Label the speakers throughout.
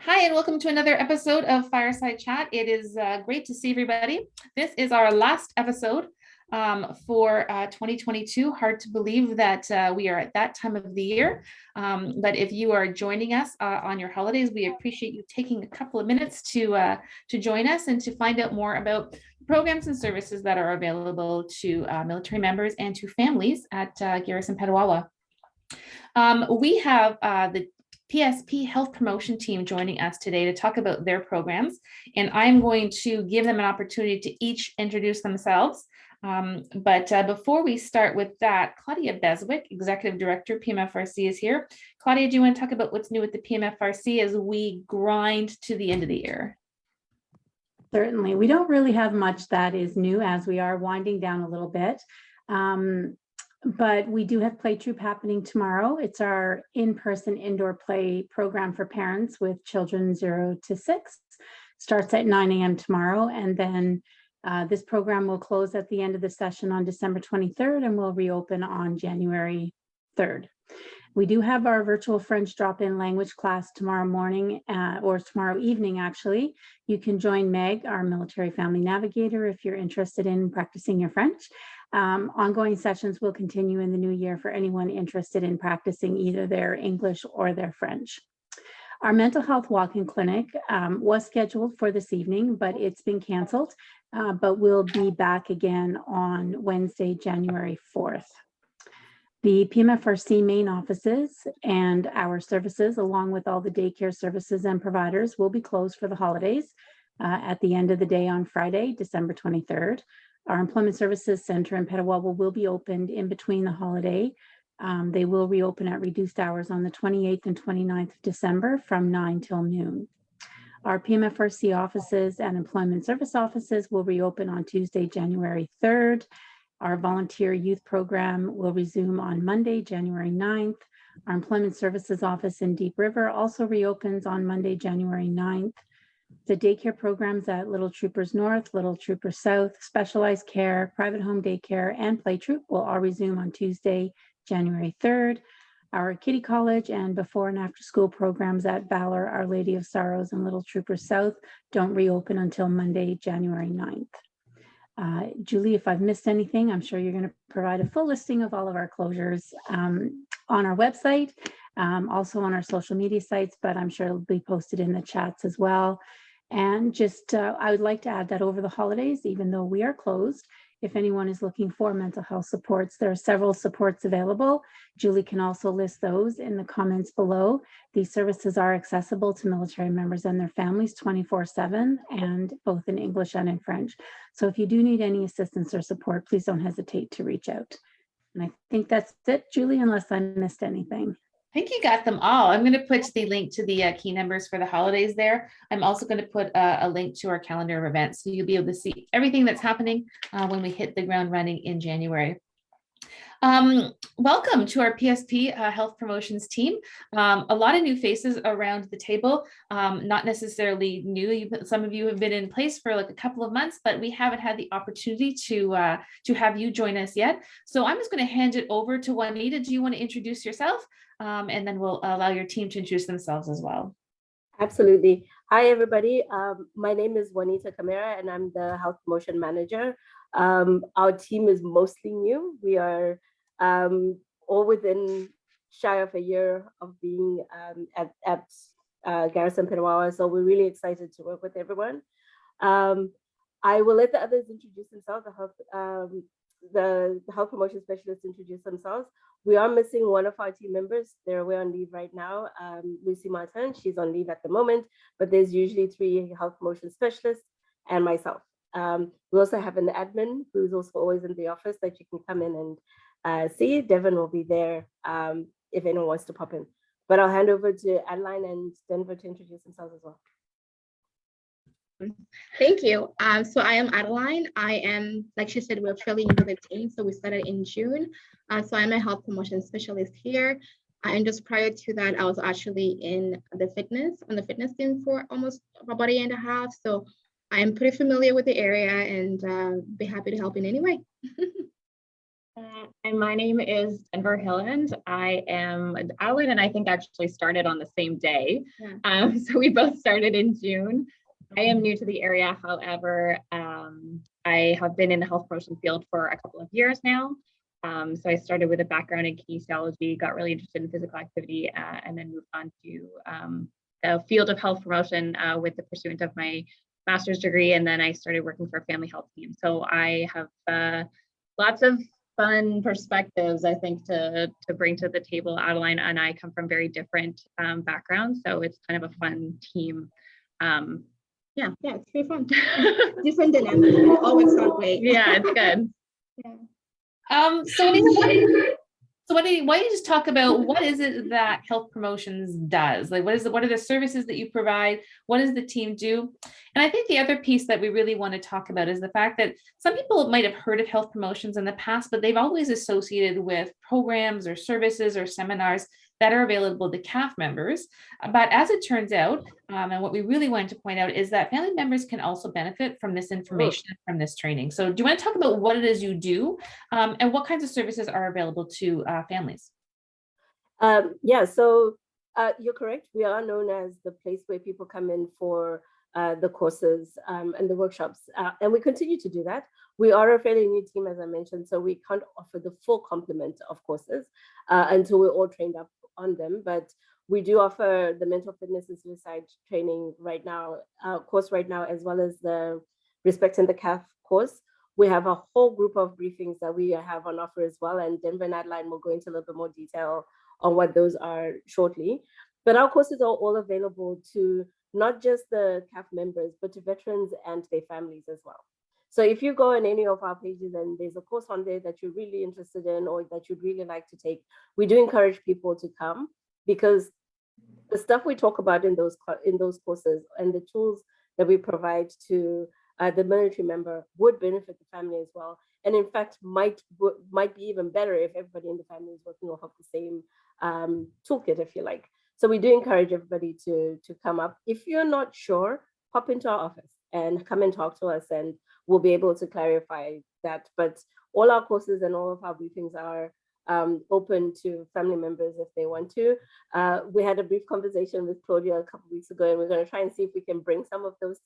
Speaker 1: Hi, and welcome to another episode of Fireside Chat. It is great to see everybody. This is our last episode for 2022. Hard to believe that we are at that time of the year. But if you are joining us on your holidays, we appreciate you taking a couple of minutes to join us and to find out more about programs and services that are available to military members and to families at Garrison Petawawa. We have the PSP Health Promotion team joining us today to talk about their programs, and I'm going to give them an opportunity to each introduce themselves. But before we start with that, Claudia Beswick, Executive Director, PMFRC, is here. Claudia, do you want to talk about what's new with the PMFRC as we grind to the end of the year?
Speaker 2: Certainly. We don't really have much that is new as we are winding down a little bit. But we do have Play Troop happening tomorrow. It's our in-person indoor play program for parents with children 0 to 6. Starts at 9 a.m. tomorrow. And then this program will close at the end of the session on December 23rd and will reopen on January 3rd. We do have our virtual French drop-in language class tomorrow morning or tomorrow evening, actually. You can join Meg, our military family navigator, if you're interested in practicing your French. Ongoing sessions will continue in the new year for anyone interested in practicing either their English or their French. Our mental health walk-in clinic was scheduled for this evening, but it's been canceled, but we'll be back again on Wednesday, January 4th. The PMFRC main offices and our services, along with all the daycare services and providers, will be closed for the holidays at the end of the day on Friday, December 23rd. Our Employment Services Center in Petawawa will be opened in between the holiday. They will reopen at reduced hours on the 28th and 29th of December from 9 till noon. Our PMFRC offices and Employment Service offices will reopen on Tuesday, January 3rd. Our volunteer youth program will resume on Monday, January 9th. Our Employment Services office in Deep River also reopens on Monday, January 9th. The daycare programs at Little Troopers North, Little Troopers South, Specialized Care, Private Home Daycare, and Play Troop will all resume on Tuesday, January 3rd. Our Kitty College and before and after school programs at Valor, Our Lady of Sorrows, and Little Troopers South don't reopen until Monday, January 9th. Julie, if I've missed anything, I'm sure you're going to provide a full listing of all of our closures on our website, also on our social media sites, but I'm sure it'll be posted in the chats as well. And just, I would like to add that over the holidays, even though we are closed, if anyone is looking for mental health supports, there are several supports available. Julie can also list those in the comments below. These services are accessible to military members and their families 24/7 and both in English and in French. So if you do need any assistance or support, please don't hesitate to reach out. And I think that's it, Julie, unless I missed anything.
Speaker 1: I think you got them all. I'm going to put the link to the key numbers for the holidays there. I'm also going to put a link to our calendar of events, so you'll be able to see everything that's happening when we hit the ground running in January. Welcome to our PSP Health Promotions team. A lot of new faces around the table, not necessarily new. Some of you have been in place for like a couple of months, but we haven't had the opportunity to have you join us yet. So I'm just going to hand it over to Juanita. Do you want to introduce yourself? And then we'll allow your team to introduce themselves as well.
Speaker 3: Absolutely. Hi, everybody. My name is Juanita Camara, and I'm the Health Promotion Manager. Our team is mostly new. We are all within shy of a year of being at Garrison Petawawa, so we're really excited to work with everyone. I will let the others introduce themselves, the health promotion specialists introduce themselves. We are missing one of our team members. They're away on leave right now. Lucy Martin, she's on leave at the moment, but there's usually 3 health promotion specialists and myself. We also have an admin who's also always in the office that you can come in and see. Devin will be there if anyone wants to pop in. But I'll hand over to Adeline and Denver to introduce themselves as well.
Speaker 4: Thank you. So I am Adeline. I am, like she said, we're fairly new to the team. So we started in June. So I'm a health promotion specialist here. And just prior to that, I was actually on the fitness team for almost about a year and a half. So I'm pretty familiar with the area and be happy to help in any way.
Speaker 5: And my name is Denver Hilland. I am Adeline, and I think actually started on the same day.
Speaker 4: Yeah.
Speaker 5: So we both started in June. I am new to the area. However, I have been in the health promotion field for a couple of years now. So I started with a background in kinesiology, got really interested in physical activity, and then moved on to the field of health promotion with the pursuit of my master's degree. And then I started working for a family health team. So I have lots of fun perspectives, I think, to bring to the table. Adeline and I come from very different backgrounds, so it's kind of a fun team.
Speaker 4: Yeah, it's pretty fun. Different dynamics, but it always sounds great.
Speaker 5: Yeah, it's good.
Speaker 4: Yeah.
Speaker 1: So why don't you just talk about what is it that Health Promotions does? Like, what are the services that you provide? What does the team do? And I think the other piece that we really want to talk about is the fact that some people might have heard of Health Promotions in the past, but they've always associated with programs or services or seminars that are available to CAF members. But as it turns out, and what we really wanted to point out is that family members can also benefit from this information, from this training. So do you want to talk about what it is you do and what kinds of services are available to families?
Speaker 3: Yeah, so you're correct. We are known as the place where people come in for the courses and the workshops, and we continue to do that. We are a fairly new team, as I mentioned, so we can't offer the full complement of courses until we're all trained up on them. But we do offer the mental fitness and suicide training right now, course right now, as well as the Respecting the CAF course. We have a whole group of briefings that we have on offer as well, and Denver and Adeline will go into a little bit more detail on what those are shortly. But our courses are all available to not just the CAF members, but to veterans and their families as well. So if you go on any of our pages and there's a course on there that you're really interested in or that you'd really like to take, we do encourage people to come, because the stuff we talk about in those courses and the tools that we provide to the military member would benefit the family as well. And in fact, might be even better if everybody in the family is working off of the same toolkit, if you like. So we do encourage everybody to come up. If you're not sure, pop into our office and come and talk to us, and we'll be able to clarify that. But all our courses and all of our briefings are open to family members if they want to. We had a brief conversation with Claudia a couple of weeks ago, and we're going to try and see if we can bring some of those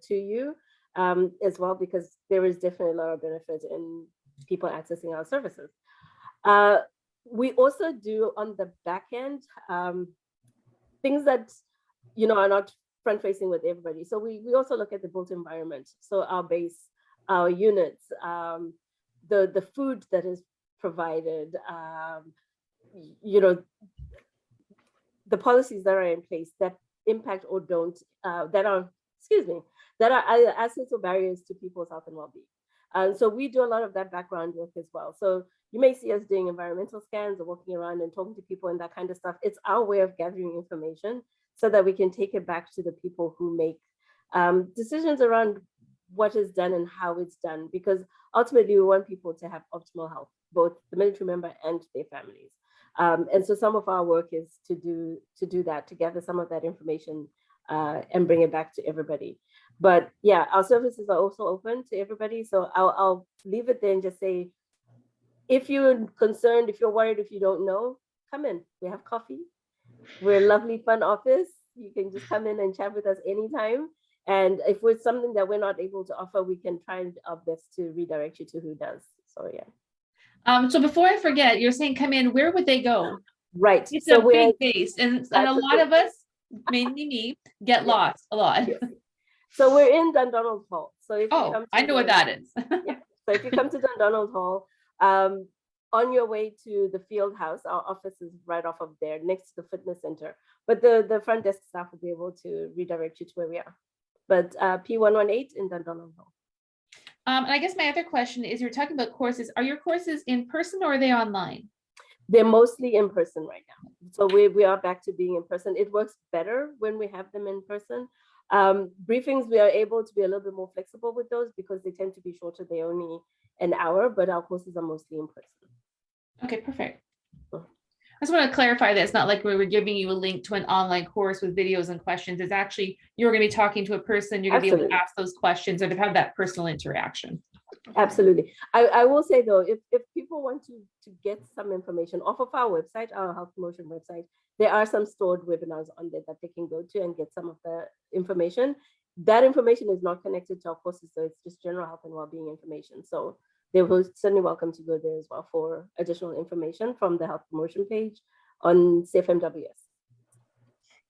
Speaker 3: to you as well, because there is definitely a lot of benefit in people accessing our services. We also do on the back end things that are not front facing with everybody. So we also look at the built environment. So our base, our units, the food that is provided, the policies that are in place that impact or don't, that are either assets or barriers to people's health and well-being. And so we do a lot of that background work as well. So you may see us doing environmental scans or walking around and talking to people and that kind of stuff. It's our way of gathering information so that we can take it back to the people who make decisions around what is done and how it's done, because ultimately we want people to have optimal health, both the military member and their families. And so some of our work is to do that, to gather some of that information and bring it back to everybody. But yeah, our services are also open to everybody. So I'll leave it there and just say, if you're concerned, if you're worried, if you don't know, come in. We have coffee. We're a lovely, fun office. You can just come in and chat with us anytime. And if it's something that we're not able to offer, we can try our best to redirect you to who does. So yeah.
Speaker 1: So before I forget, you're saying come in, where would they go?
Speaker 3: Right.
Speaker 1: It's
Speaker 3: so
Speaker 1: a big base, and a lot of us, mainly me, get lost a lot.
Speaker 3: Yes. So we're in Dundonald Hall. So if you come to
Speaker 1: I know what that is.
Speaker 3: Yeah. So if you come to Dundonald Hall, on your way to the field house, our office is right off of there, next to the fitness center. But the front desk staff will be able to redirect you to where we are. But P118 in Dundonald Hall.
Speaker 1: And I guess my other question is, you're talking about courses. Are your courses in person or are they online?
Speaker 3: They're mostly in person right now. So we are back to being in person. It works better when we have them in person. Briefings, we are able to be a little bit more flexible with those because they tend to be shorter. They're only an hour, but our courses are mostly in person.
Speaker 1: Okay, perfect. I just want to clarify that it's not like we were giving you a link to an online course with videos and questions. It's actually, you're going to be talking to a person, you're going to be able to ask those questions or to have that personal interaction.
Speaker 3: Absolutely. I will say though, if people want to get some information off of our website, our health promotion website, there are some stored webinars on there that they can go to and get some of the information. That information is not connected to our courses, so it's just general health and well-being information. So they will certainly welcome to go there as well for additional information from the health promotion page on CFMWS.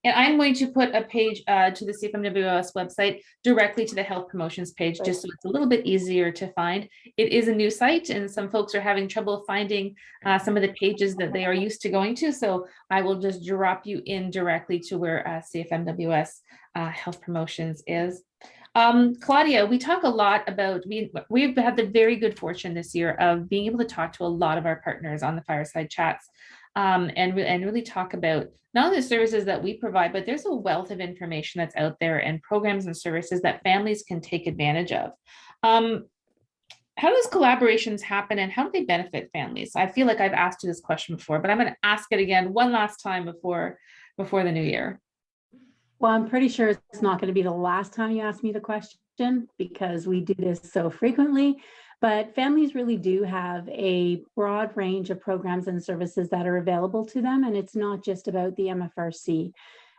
Speaker 1: And I'm going to put a page to the CFMWS website directly to the health promotions page, just so it's a little bit easier to find. It is a new site and some folks are having trouble finding some of the pages that they are used to going to. So I will just drop you in directly to where CFMWS health promotions is. Claudia, we talk a lot about, we've had the very good fortune this year of being able to talk to a lot of our partners on the Fireside Chats. And really talk about not only the services that we provide, but there's a wealth of information that's out there and programs and services that families can take advantage of. How does collaborations happen and how do they benefit families? I feel like I've asked you this question before, but I'm going to ask it again one last time before the new year.
Speaker 2: Well, I'm pretty sure it's not going to be the last time you ask me the question because we do this so frequently. But families really do have a broad range of programs and services that are available to them. And it's not just about the MFRC.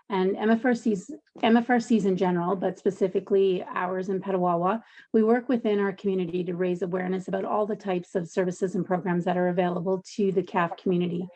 Speaker 2: And MFRCs in general, but specifically ours in Petawawa, we work within our community to raise awareness about all the types of services and programs that are available to the CAF community.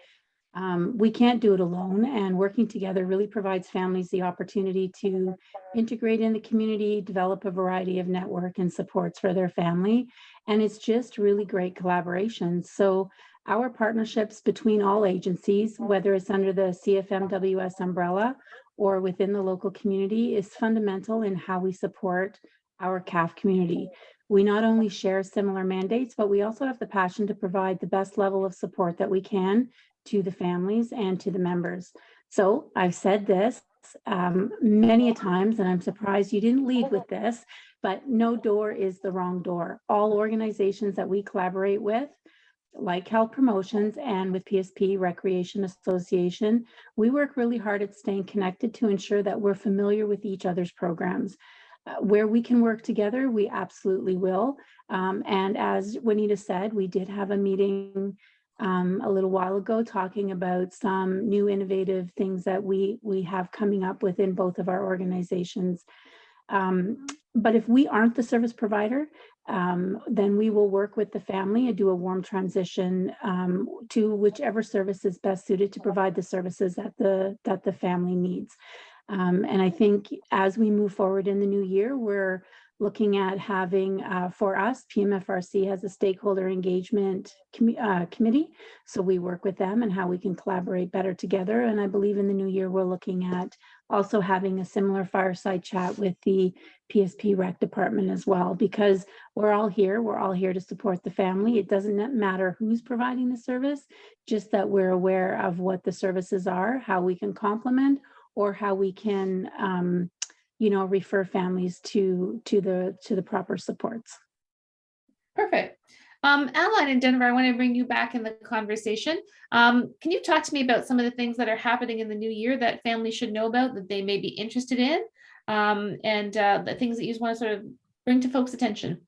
Speaker 2: We can't do it alone, and working together really provides families the opportunity to integrate in the community, develop a variety of network and supports for their family. And it's just really great collaboration. So our partnerships between all agencies, whether it's under the CFMWS umbrella or within the local community, is fundamental in how we support our CAF community. We not only share similar mandates, but we also have the passion to provide the best level of support that we can to the families and to the members. So I've said this many a times, and I'm surprised you didn't lead with this, but no door is the wrong door. All organizations that we collaborate with, like Health Promotions and with PSP Recreation Association, we work really hard at staying connected to ensure that we're familiar with each other's programs. Where we can work together, we absolutely will. And as Juanita said, we did have a meeting a little while ago talking about some new innovative things that we have coming up within both of our organizations. But if we aren't the service provider, then we will work with the family and do a warm transition to whichever service is best suited to provide the services that the family needs. And I think as we move forward in the new year, we're looking at having, for us, PMFRC has a stakeholder engagement committee. So we work with them and how we can collaborate better together. And I believe in the new year, we're looking at also having a similar fireside chat with the PSP Rec department as well, because we're all here to support the family. It doesn't matter who's providing the service, just that we're aware of what the services are, how we can complement, or how we can refer families to the proper supports.
Speaker 1: Perfect. Adeline in Denver, I want to bring you back in the conversation. Can you talk to me about some of the things that are happening in the new year that families should know about, that they may be interested in, and the things that you just want to sort of bring to folks' attention?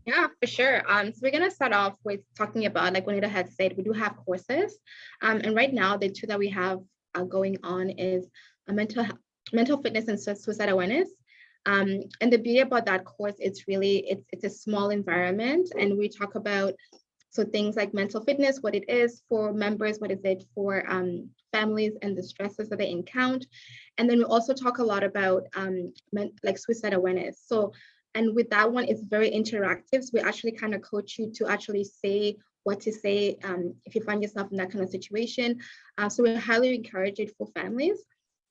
Speaker 4: Yeah, for sure. So we're going to start off with talking about, like Juanita had said, we do have courses. And right now, the two that we have going on is a mental fitness and suicide awareness. And the beauty about that course, it's a small environment, and we talk about things like mental fitness, what it is for members, what is it for families, and the stresses that they encounter. And then we also talk a lot about like suicide awareness. So, and with that one, it's very interactive. So we actually kind of coach you to actually say what to say if you find yourself in that kind of situation. So we highly encourage it for families.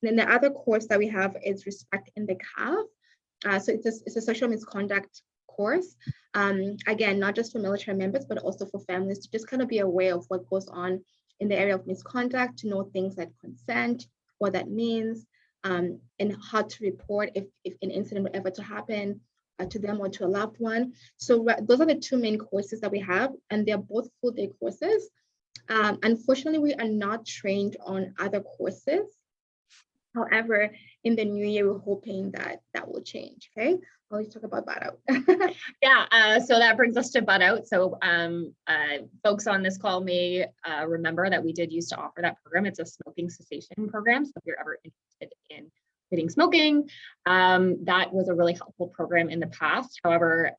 Speaker 4: And then the other course that we have is Respect in the CAF. So it's a social misconduct course. Again, not just for military members, but also for families to just kind of be aware of what goes on in the area of misconduct, to know things like consent, what that means, and how to report if an incident were ever to happen to them or to a loved one. So those are the two main courses that we have, and they're both full-day courses. Unfortunately, we are not trained on other courses. However, in the new year, we're hoping that that will change. Okay, let's talk about Butt Out.
Speaker 5: Yeah, so that brings us to Butt Out. So folks on this call may remember that we did used to offer that program. It's a smoking cessation program. So if you're ever interested in quitting smoking, that was a really helpful program in the past. However,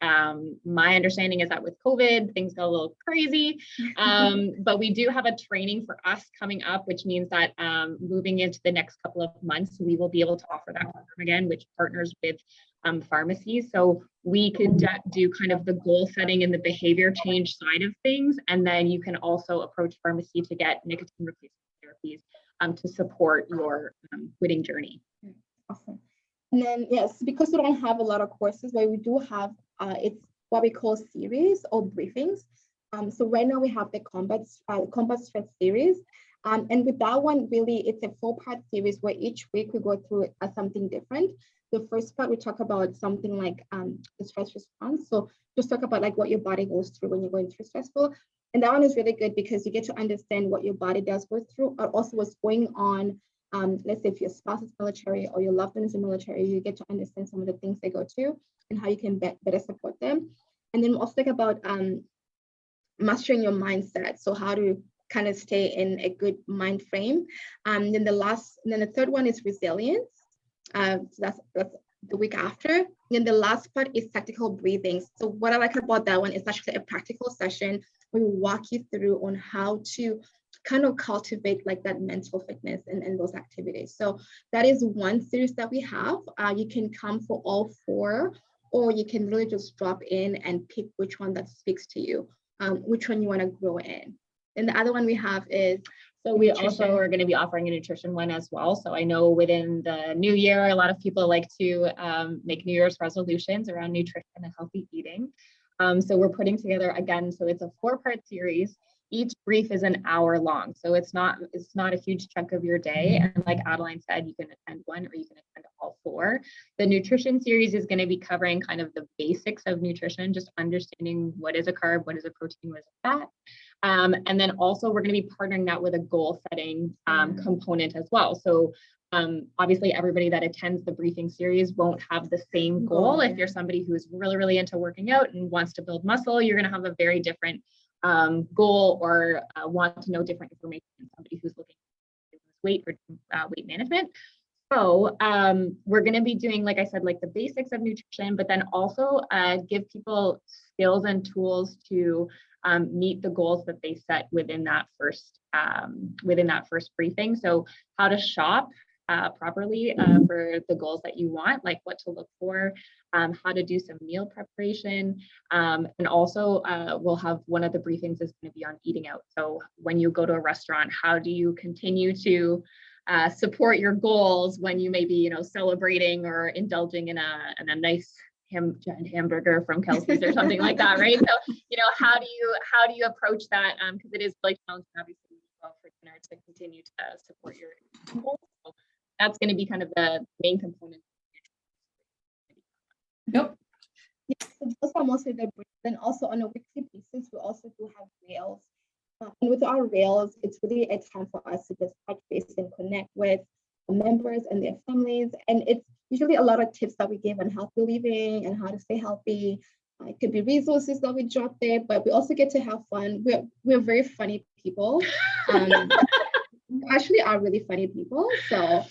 Speaker 5: my understanding is that with COVID, things got a little crazy, but we do have a training for us coming up, which means that moving into the next couple of months, we will be able to offer that program again, which partners with pharmacies. So we could do kind of the goal setting and the behavior change side of things. And then you can also approach pharmacy to get nicotine replacement therapies to support your quitting journey.
Speaker 4: Awesome. And then, yes, because we don't have a lot of courses, but we do have, it's what we call series or briefings. So right now we have the combat strength series. And with that one, really, it's a 4-part series where each week we go through something different. The first part, we talk about something like the stress response. So just talk about like what your body goes through when you're going through stressful. And that one is really good because you get to understand what your body does go through, but also what's going on. Let's say if your spouse is military or your loved one is in military, you get to understand some of the things they go through and how you can better support them. And then we'll also talk about mastering your mindset. So how to kind of stay in a good mind frame. Then the third one is resilience. So that's the week after. Then the last part is tactical breathing. So what I like about that one is actually a practical session where we walk you through on how to kind of cultivate like that mental fitness and those activities. So that is one series that we have. You can come for all 4, or you can really just drop in and pick which one that speaks to you, which one you want to grow in. And the other one we have is
Speaker 5: so we also are going to be offering a nutrition one as well. So I know within the new year, a lot of people like to make New Year's resolutions around nutrition and healthy eating. So we're putting together again, so it's a 4-part series. Each brief is an hour long. So it's not a huge chunk of your day. And like Adeline said, you can attend one or you can attend all 4. The nutrition series is going to be covering kind of the basics of nutrition, just understanding what is a carb, what is a protein, what is a fat. And then also we're going to be partnering that with a goal setting component as well. So obviously everybody that attends the briefing series won't have the same goal. If you're somebody who's really, really into working out and wants to build muscle, you're going to have a very different goal or want to know different information than somebody who's looking to lose weight or weight management. So we're going to be doing, like I said, like the basics of nutrition, but then also give people skills and tools to meet the goals that they set within that first briefing. So how to shop properly for the goals that you want, like what to look for, how to do some meal preparation. And also we'll have one of the briefings is going to be on eating out. So when you go to a restaurant, how do you continue to support your goals when you may be, you know, celebrating or indulging in a nice giant hamburger from Kelsey's or something like that, right? So, you know, how do you approach that? Because it is really challenging, obviously, well, for dinner to continue to support your goals. So that's going to be kind of the main component.
Speaker 1: Nope.
Speaker 4: Yeah, so those are mostly the briefs. Then also on a weekly basis, we also do have rails. And with our rails, it's really a time for us to just touch base and connect with members and their families. And it's usually a lot of tips that we give on healthy living and how to stay healthy. It could be resources that we drop there, but we also get to have fun. We're very funny people. We actually are really funny people. So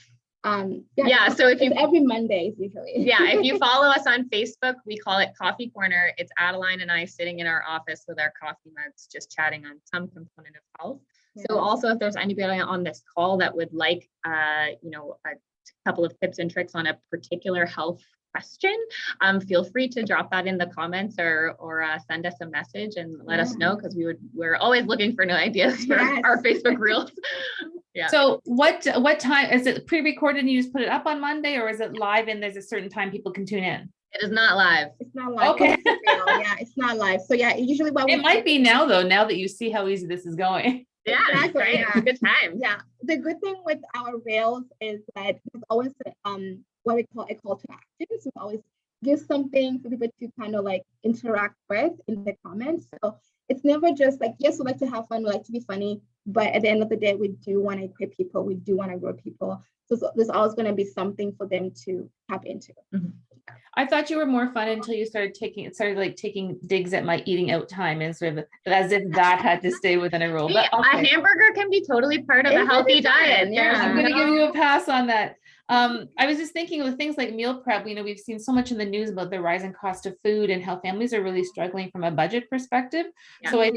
Speaker 4: so if you every Monday usually.
Speaker 5: If you follow us on Facebook, we call it Coffee Corner. It's Adeline and I sitting in our office with our coffee mugs, just chatting on some component of health. Yeah. So also if there's anybody on this call that would like, a couple of tips and tricks on a particular health question, feel free to drop that in the comments or send us a message and let us know, because we're always looking for new ideas for our Facebook reels. Yeah. So what time is it? Pre-recorded and you just put it up on Monday, or is it live and there's a certain time people can tune in? It is not live.
Speaker 4: It's not live.
Speaker 5: Okay.
Speaker 4: Yeah, it's not live. So yeah, usually what
Speaker 1: it might be now though, now that you see how easy this is going.
Speaker 5: Yeah, exactly. Right. Yeah. It's a good time.
Speaker 4: Yeah. The good thing with our rails is that there's always what we call a call to action. So we always give something for people to kind of like interact with in the comments. So it's never just like, yes, we like to have fun, we like to be funny, but at the end of the day, we do want to equip people, we do want to grow people. So there's always going to be something for them to tap into.
Speaker 1: I thought you were more fun until you started taking digs at my eating out time and sort of as if that had to stay within a rule.
Speaker 5: Hey,
Speaker 1: But
Speaker 5: a hamburger can be totally part of a healthy diet.
Speaker 1: I'm going to give you a pass on that. I was just thinking with things like meal prep, we've seen so much in the news about the rising cost of food and how families are really struggling from a budget perspective.
Speaker 5: Yeah.
Speaker 1: So,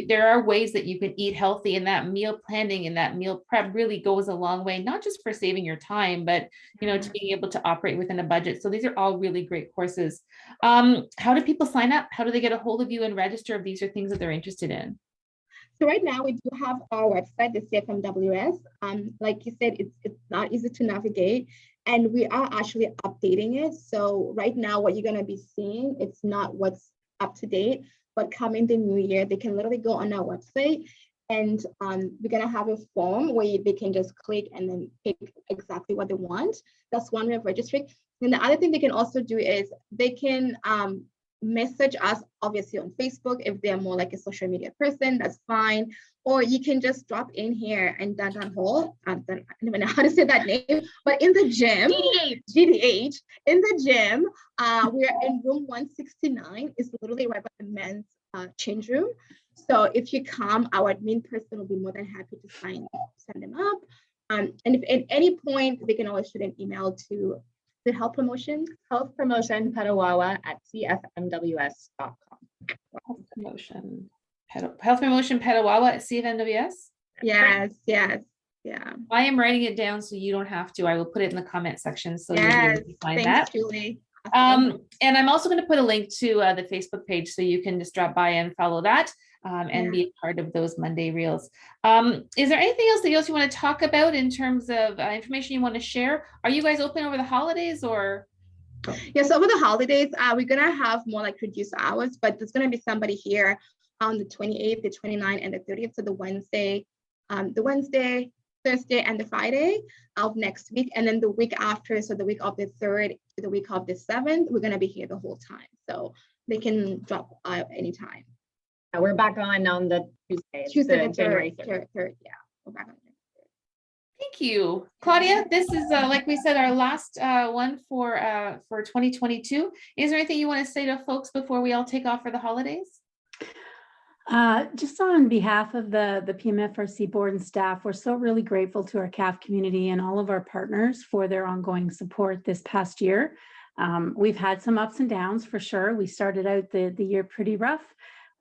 Speaker 1: there are ways that you can eat healthy, and that meal planning and that meal prep really goes a long way, not just for saving your time, but, to being able to operate within a budget. So these are all really great courses. How do people sign up? How do they get a hold of you and register if these are things that they're interested in?
Speaker 4: So right now we do have our website, the CFMWS. Like you said, it's not easy to navigate, and we are actually updating it. So right now, what you're going to be seeing, it's not what's up to date, but coming the new year, they can literally go on our website, and we're going to have a form where they can just click and then pick exactly what they want. That's one way of registering. And the other thing they can also do is they can message us obviously on Facebook if they're more like a social media person, that's fine. Or you can just drop in here in Downtown Hall. I don't even know how to say that name, but in the gym, GDH, in the gym, we are in room 169. It's literally right by the men's change room. So if you come, our admin person will be more than happy to send them up. And if at any point, they can always shoot an email to the Health Promotion
Speaker 5: Petawawa at cfmws.com.
Speaker 1: Health Promotion Petawawa at CFMWS.
Speaker 4: Yes. Yeah.
Speaker 1: I am writing it down so you don't have to. I will put it in the comment section so
Speaker 4: Yes.
Speaker 1: you can find
Speaker 4: Thanks,
Speaker 1: that.
Speaker 4: Julie.
Speaker 1: And I'm also going to put a link to the Facebook page so you can just drop by and follow that and be a part of those Monday reels. Is there anything else you want to talk about in terms of information you want to share? Are you guys open over the holidays or?
Speaker 4: Yes, over the holidays, we're going to have more like reduced hours, but there's going to be somebody here on the 28th, the 29th, and the 30th. So the Wednesday, Thursday, and the Friday of next week. And then the week after, so the week of the 3rd to the week of the 7th, we're going to be here the whole time. So they can drop anytime.
Speaker 5: Yeah, we're back on the Tuesday, January 3rd.
Speaker 4: Yeah, we're back on.
Speaker 1: Thank you, Claudia. This is like we said, our last one for 2022. Is there anything you want to say to folks before we all take off for the holidays?
Speaker 2: Just on behalf of the PMFRC board and staff, we're so really grateful to our CAF community and all of our partners for their ongoing support this past year. We've had some ups and downs for sure. We started out the year pretty rough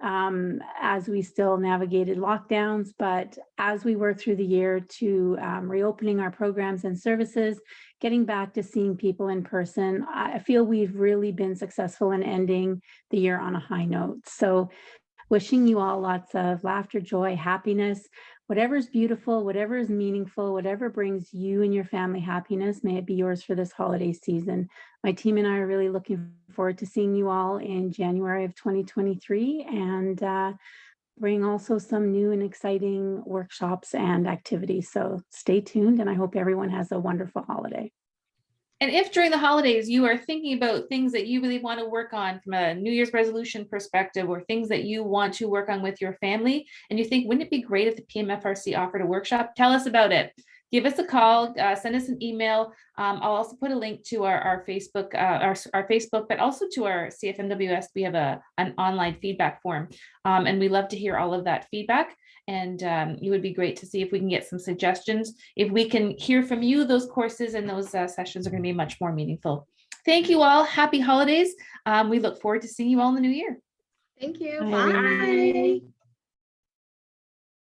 Speaker 2: as we still navigated lockdowns, but as we work through the year to reopening our programs and services, getting back to seeing people in person, I feel we've really been successful in ending the year on a high note. So wishing you all lots of laughter, joy, happiness, whatever is beautiful, whatever is meaningful, whatever brings you and your family happiness, may it be yours for this holiday season. My team and I are really looking forward to seeing you all in January of 2023 and bring also some new and exciting workshops and activities. So stay tuned, and I hope everyone has a wonderful holiday.
Speaker 1: And if during the holidays you are thinking about things that you really want to work on from a New Year's resolution perspective, or things that you want to work on with your family, and you think, wouldn't it be great if the PMFRC offered a workshop? Tell us about it. Give us a call, send us an email. I'll also put a link to our Facebook, our Facebook, but also to our CFMWS. We have an online feedback form, and we love to hear all of that feedback. And it would be great to see if we can get some suggestions. If we can hear from you, those courses and those sessions are going to be much more meaningful. Thank you all. Happy holidays. We look forward to seeing you all in the new year.
Speaker 4: Thank you.
Speaker 2: Bye.
Speaker 4: Bye.